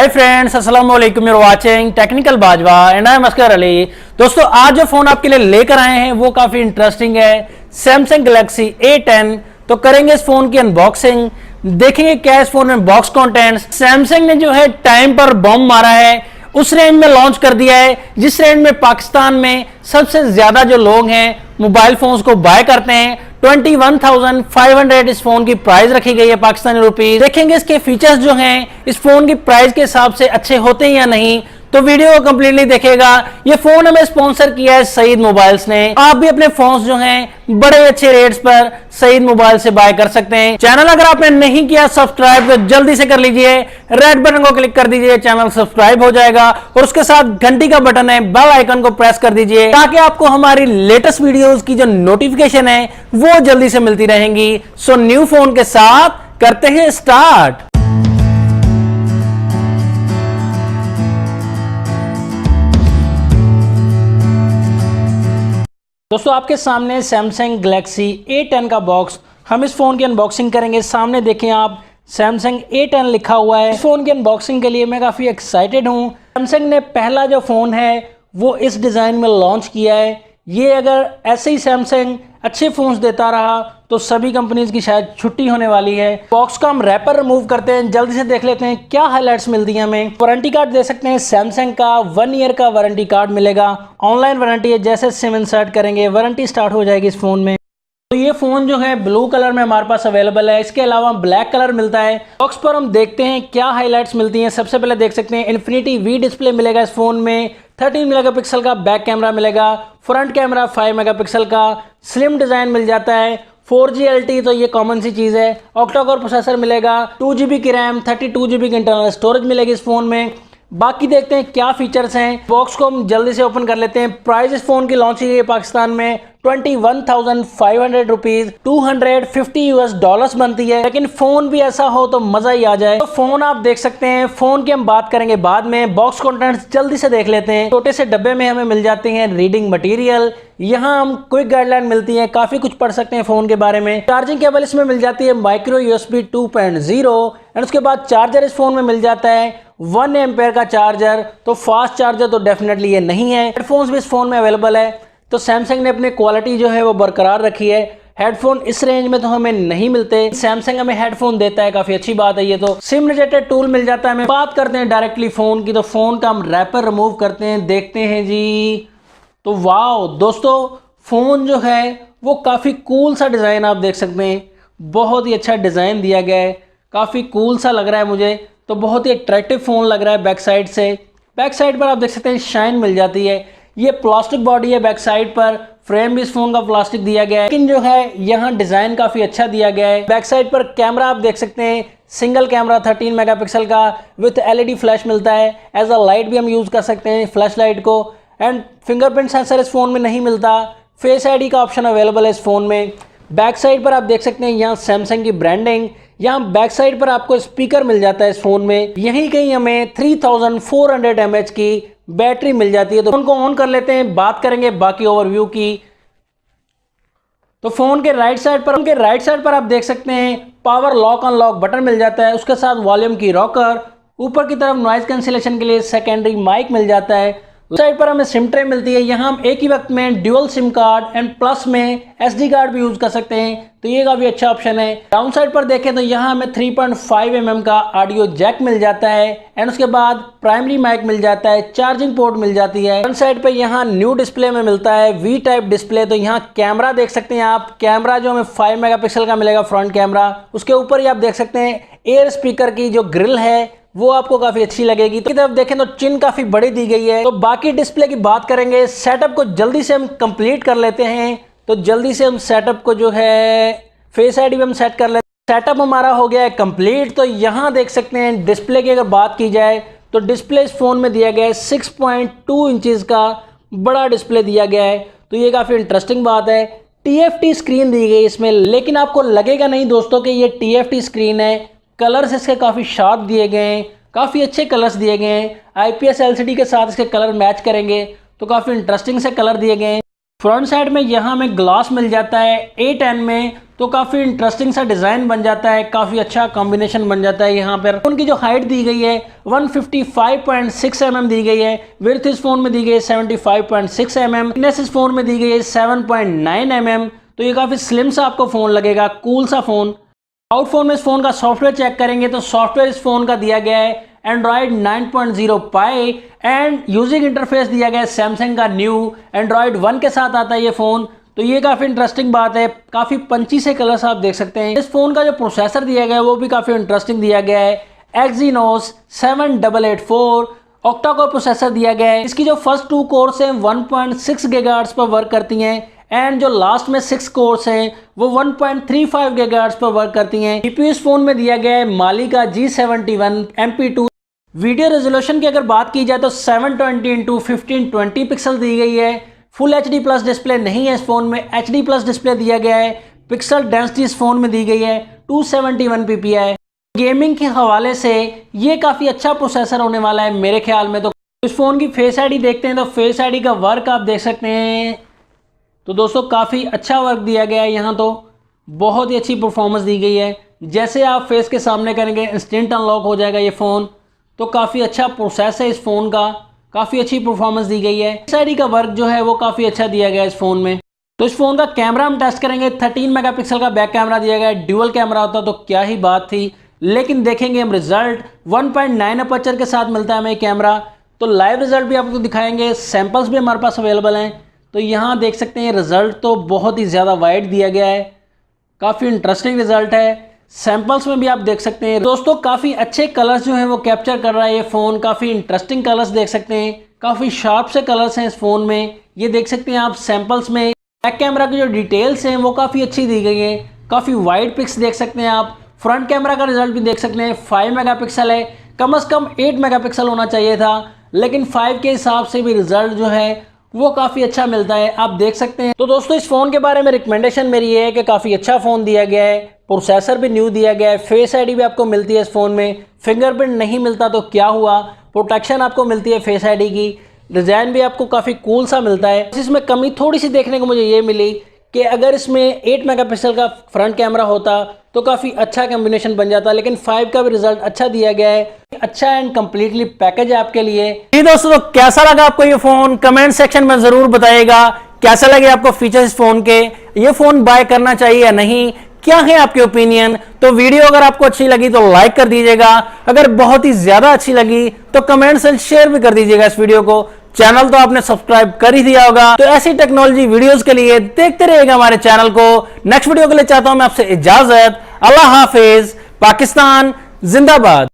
हाय friends, अस्सलाम वालेकुम। You are watching technical Bajwa and I am Askar Ali. दोस्तों, आज जो फोन आपके लिए लेकर आए हैं वो काफी इंटरेस्टिंग है, सैमसंग गैलेक्सी A10। तो करेंगे इस फोन की अनबॉक्सिंग, देखेंगे क्या इस फोन में बॉक्स कंटेंट्स। सैमसंग ने जो है टाइम पर बॉम्ब मारा है, उस रेंज में लॉन्च कर दिया है जिस रेंज में पाकिस्तान में सबसे ज्यादा जो लोग हैं मोबाइल फोन्स को बाय करते हैं। 21,500 इस फोन की प्राइस रखी गई है पाकिस्तानी रुपीस। देखेंगे इसके फीचर्स जो हैं इस फोन की प्राइस के हिसाब से अच्छे होते हैं या नहीं, तो वीडियो को कंप्लीटली देखेगा। ये फोन हमें स्पॉन्सर किया है सईद मोबाइल्स ने। आप भी अपने फोन्स जो हैं बड़े अच्छे रेट्स पर सईद मोबाइल से बाय कर सकते हैं। चैनल अगर आपने नहीं किया सब्सक्राइब तो जल्दी से कर लीजिए, रेड बटन को क्लिक कर दीजिए, चैनल सब्सक्राइब हो जाएगा और उसके साथ घंटी का बटन है, बेल आइकन को प्रेस कर दीजिए ताकि आपको हमारी लेटेस्ट वीडियोस की जो नोटिफिकेशन है वो जल्दी से मिलती रहेंगी। सो न्यू फोन के साथ करते हैं स्टार्ट। दोस्तों, आपके सामने सैमसंग गैलेक्सी A10 का बॉक्स। हम इस फ़ोन की अनबॉक्सिंग करेंगे। सामने देखें आप, सैमसंग A10 लिखा हुआ है। इस फ़ोन की अनबॉक्सिंग के लिए मैं काफ़ी एक्साइटेड हूँ। सैमसंग ने पहला जो फ़ोन है वो इस डिज़ाइन में लॉन्च किया है। ये अगर ऐसे ही सैमसंग अच्छे फ़ोन्स देता रहा तो सभी कंपनीज की शायद छुट्टी होने वाली है। बॉक्स का हम रैपर रिमूव करते हैं, जल्दी से देख लेते हैं क्या हाइलाइट्स मिलती हैं हमें। वारंटी कार्ड दे सकते हैं सैमसंग का, 1 ईयर का वारंटी कार्ड मिलेगा। ऑनलाइन वारंटी है, जैसे सिम इंसर्ट करेंगे वारंटी स्टार्ट हो जाएगी इस फ़ोन में। तो ये फ़ोन जो है ब्लू कलर में हमारे पास अवेलेबल है, इसके अलावा ब्लैक कलर मिलता है। बॉक्स पर हम देखते हैं क्या हाइलाइट्स मिलती हैं। सबसे पहले देख सकते हैं इन्फिनिटी वी डिस्प्ले मिलेगा इस फ़ोन में। 13 मेगापिक्सल का बैक कैमरा मिलेगा, फ्रंट कैमरा 5 मेगापिक्सल का, स्लिम डिज़ाइन मिल जाता है। 4G LTE तो ये कॉमन सी चीज़ है। ऑक्टा कोर प्रोसेसर मिलेगा, 2GB की रैम, 32GB की इंटरनल स्टोरेज मिलेगी इस फ़ोन में। बाकी देखते हैं क्या फीचर्स हैं। बॉक्स को हम जल्दी से ओपन कर लेते हैं। प्राइस इस फोन की लॉन्च की गई पाकिस्तान में 21,500 रुपीज, $250 बनती है। लेकिन फोन भी ऐसा हो तो मजा ही आ जाए। तो फोन आप देख सकते हैं। फोन की हम बात करेंगे बाद में। बॉक्स कंटेंट्स जल्दी से देख लेते हैं। छोटे से डब्बे में हमें मिल जाते हैं रीडिंग मटेरियल। यहाँ हम क्विक गाइडलाइन मिलती है, काफी कुछ पढ़ सकते हैं फोन के बारे में। चार्जिंग केबल इसमें मिल जाती है माइक्रो USB 2.0 एंड उसके बाद चार्जर इस फोन में मिल जाता है 1 एम्पेयर का चार्जर। तो फास्ट चार्जर तो डेफिनेटली ये नहीं है। हेडफोन्स भी इस फोन में अवेलेबल है। तो सैमसंग ने अपनी क्वालिटी जो है वो बरकरार रखी है। हेडफोन इस रेंज में तो हमें नहीं मिलते, सैमसंग हमें हेडफोन देता है, काफी अच्छी बात है ये। तो सिम रिलेटेड टूल मिल जाता है हमें। बात करते हैं डायरेक्टली फोन की, तो फोन का हम रैपर रिमूव करते हैं, देखते हैं जी। तो वाओ दोस्तों, फोन जो है वो काफी कूल सा डिजाइन आप देख सकते हैं। बहुत ही अच्छा डिजाइन दिया गया है, काफी कूल सा लग रहा है मुझे। तो बहुत ही अट्रैक्टिव फोन लग रहा है बैक साइड से। बैक साइड पर आप देख सकते हैं शाइन मिल जाती है। ये प्लास्टिक बॉडी है बैक साइड पर, फ्रेम भी इस फोन का प्लास्टिक दिया गया है, लेकिन जो है यहाँ डिजाइन काफी अच्छा दिया गया है। बैक साइड पर कैमरा आप देख सकते हैं, सिंगल कैमरा 13 मेगापिक्सल का विथ LED फ्लैश मिलता है। एज अ लाइट भी हम यूज कर सकते हैं फ्लैश लाइट को। एंड फिंगरप्रिंट सेंसर इस फोन में नहीं मिलता। फेस ID का ऑप्शन अवेलेबल है इस फोन में। बैक साइड पर आप देख सकते हैं यहाँ सैमसंग की ब्रांडिंग। यहाँ बैक साइड पर आपको स्पीकर मिल जाता है इस फोन में। यहीं कहीं हमें 3400 mAh की बैटरी मिल जाती है। तो फोन को ऑन कर लेते हैं, बात करेंगे बाकी ओवरव्यू की। तो फोन के राइट साइड पर आप देख सकते हैं पावर लॉक अनलॉक बटन मिल जाता है, उसके साथ वॉल्यूम की रॉकर। ऊपर की तरफ नॉइज कैंसिलेशन के लिए सेकेंडरी माइक मिल जाता है। साइड पर हमें सिम ट्रे मिलती है। यहाँ हम एक ही वक्त में dual SIM card and plus में SD कार्ड भी यूज कर सकते हैं, तो ये काफी अच्छा ऑप्शन है। डाउन साइड पर देखें तो यहाँ हमें 3.5 mm का ऑडियो जैक मिल जाता है एंड उसके बाद प्राइमरी माइक मिल जाता है, चार्जिंग पोर्ट मिल जाती है। फ्रंट साइड पर यहाँ न्यू डिस्प्ले में मिलता है V टाइप डिस्प्ले। तो यहाँ कैमरा देख सकते हैं आप, कैमरा जो हमें 5 मेगापिक्सल का मिलेगा फ्रंट कैमरा। उसके ऊपर ही आप देख सकते हैं एयर स्पीकर की जो ग्रिल है वो आपको काफी अच्छी लगेगी। तो तरफ देखें तो चिन काफी बड़ी दी गई है। तो बाकी डिस्प्ले की बात करेंगे। सेटअप को जल्दी से हम कंप्लीट कर लेते हैं। तो जल्दी से हम सेटअप को जो है फेस ID भी हम सेट कर लेते हैं। सेटअप हमारा हो गया है कंप्लीट। तो यहाँ देख सकते हैं डिस्प्ले की अगर बात की जाए तो डिस्प्ले इस फोन में दिया गया है 6.2 इंचेस का बड़ा डिस्प्ले दिया गया है। तो ये काफी इंटरेस्टिंग बात है। TFT स्क्रीन दी गई इसमें, लेकिन आपको लगेगा नहीं दोस्तों कि ये TFT स्क्रीन है। कलर्स इसके काफ़ी शार्प दिए गए हैं, काफ़ी अच्छे कलर्स दिए गए हैं। IPS LCD के साथ इसके कलर मैच करेंगे तो काफ़ी इंटरेस्टिंग से कलर दिए गए हैं। फ्रंट साइड में यहाँ हमें ग्लास मिल जाता है A10 में, तो काफ़ी इंटरेस्टिंग सा डिज़ाइन बन जाता है, काफ़ी अच्छा कॉम्बिनेशन बन जाता है। यहाँ पर उनकी जो हाइट दी गई है 155.6 mm दी गई है, विड्थ इस फोन में दी गई है 75.6 mm, थिकनेस इस फोन में दी गई है 7.9 mm। तो ये काफ़ी स्लिम सा आपको फ़ोन लगेगा, कूल सा फ़ोन। आउट फोन में इस फोन का सॉफ्टवेयर चेक करेंगे तो सॉफ्टवेयर इस फोन का दिया गया है Android 9.0 pi and using interface दिया गया है सैमसंग का न्यू एंड्रॉयड 1 के साथ आता है ये फ़ोन। तो ये काफ़ी इंटरेस्टिंग बात है, काफ़ी पंची से कलर्स आप देख सकते हैं। इस फोन का जो प्रोसेसर दिया गया है वो भी काफ़ी इंटरेस्टिंग दिया गया है, Exynos 7884 ऑक्टा कोर प्रोसेसर दिया गया है। इसकी जो फर्स्ट 2 कोर्स हैं 1.6 गीगाहर्ट्ज़ पर वर्क करती हैं एंड जो लास्ट में 6 कोर्स हैं वो 1.35 गीगाहर्ट्ज़ पर वर्क करती हैं। जीपीयू इस फोन में दिया गया है माली का G71 MP2। वीडियो रेजोल्यूशन की अगर बात की जाए तो 720x1520 पिक्सल दी गई है। फुल HD प्लस डिस्प्ले नहीं है इस फोन में, HD प्लस डिस्प्ले दिया गया है। पिक्सल डेंसिटी इस फोन में दी गई है 271 ppi। गेमिंग के हवाले से ये काफ़ी अच्छा प्रोसेसर होने वाला है मेरे ख्याल में। तो इस फ़ोन की फेस आईडी देखते हैं तो फेस आईडी का वर्क आप देख सकते हैं। तो दोस्तों काफ़ी अच्छा वर्क दिया गया है, यहाँ तो बहुत ही अच्छी परफॉर्मेंस दी गई है। जैसे आप फेस के सामने करेंगे इंस्टेंट अनलॉक हो जाएगा ये फ़ोन। तो काफ़ी अच्छा प्रोसेस है इस फ़ोन का, काफ़ी अच्छी परफॉर्मेंस दी गई है। फेस आईडी का वर्क जो है वो काफ़ी अच्छा दिया गया है इस फ़ोन में। तो इस फ़ोन का कैमरा हम टेस्ट करेंगे, 13 मेगापिक्सल का बैक कैमरा दिया गया है। ड्यूअल कैमरा होता तो क्या ही बात थी, लेकिन देखेंगे हम रिजल्ट 1.9 अपर्चर के साथ मिलता है हमें कैमरा। तो लाइव रिजल्ट भी आपको दिखाएंगे, सैंपल्स भी हमारे पास अवेलेबल हैं। तो यहाँ देख सकते हैं रिजल्ट तो बहुत ही ज़्यादा वाइड दिया गया है, काफ़ी इंटरेस्टिंग रिजल्ट है। सैंपल्स में भी आप देख सकते हैं दोस्तों काफ़ी अच्छे कलर्स जो हैं वो कैप्चर कर रहा है ये फ़ोन। काफ़ी इंटरेस्टिंग कलर्स देख सकते हैं, काफ़ी शार्प से कलर्स हैं इस फ़ोन में। ये देख सकते हैं आप सैंपल्स में। बैक कैमरा की जो डिटेल्स हैं वो काफ़ी अच्छी दी गई हैं, काफ़ी वाइड पिक्स देख सकते हैं आप। फ्रंट कैमरा का रिजल्ट भी देख सकते हैं, 5 मेगापिक्सल है, कम से कम 8 मेगापिक्सल होना चाहिए था, लेकिन 5 के हिसाब से भी रिजल्ट जो है वो काफ़ी अच्छा मिलता है, आप देख सकते हैं। तो दोस्तों इस फ़ोन के बारे में रिकमेंडेशन मेरी ये है कि काफ़ी अच्छा फ़ोन दिया गया है, प्रोसेसर भी न्यू दिया गया है, फेस आईडी भी आपको मिलती है इस फ़ोन में। फिंगरप्रिंट नहीं मिलता तो क्या हुआ, प्रोटेक्शन आपको मिलती है फेस आईडी की। डिज़ाइन भी आपको काफ़ी कूल सा मिलता है। इसमें कमी थोड़ी सी देखने को मुझे ये मिली कि अगर इसमें 8 मेगापिक्सल का फ्रंट कैमरा होता तो काफ़ी अच्छा कॉम्बिनेशन बन जाता, लेकिन 5 का भी रिजल्ट अच्छा दिया गया है। अच्छा एंड कंप्लीटली पैकेज है आपके लिए। जी दोस्तों, तो कैसा लगा आपको ये फ़ोन कमेंट सेक्शन में ज़रूर बताइएगा। कैसा लगे आपको फीचर्स इस फ़ोन के, ये फ़ोन बाय करना चाहिए या नहीं, क्या है आपके ओपिनियन। तो वीडियो अगर आपको अच्छी लगी तो लाइक कर दीजिएगा, अगर बहुत ही ज़्यादा अच्छी लगी तो कमेंट्स एंड शेयर भी कर दीजिएगा इस वीडियो को। चैनल तो आपने सब्सक्राइब कर ही दिया होगा। तो ऐसी टेक्नोलॉजी वीडियोस के लिए देखते रहिएगा हमारे चैनल को। नेक्स्ट वीडियो के लिए चाहता हूं मैं आपसे इजाजत। अल्लाह हाफिज, पाकिस्तान जिंदाबाद।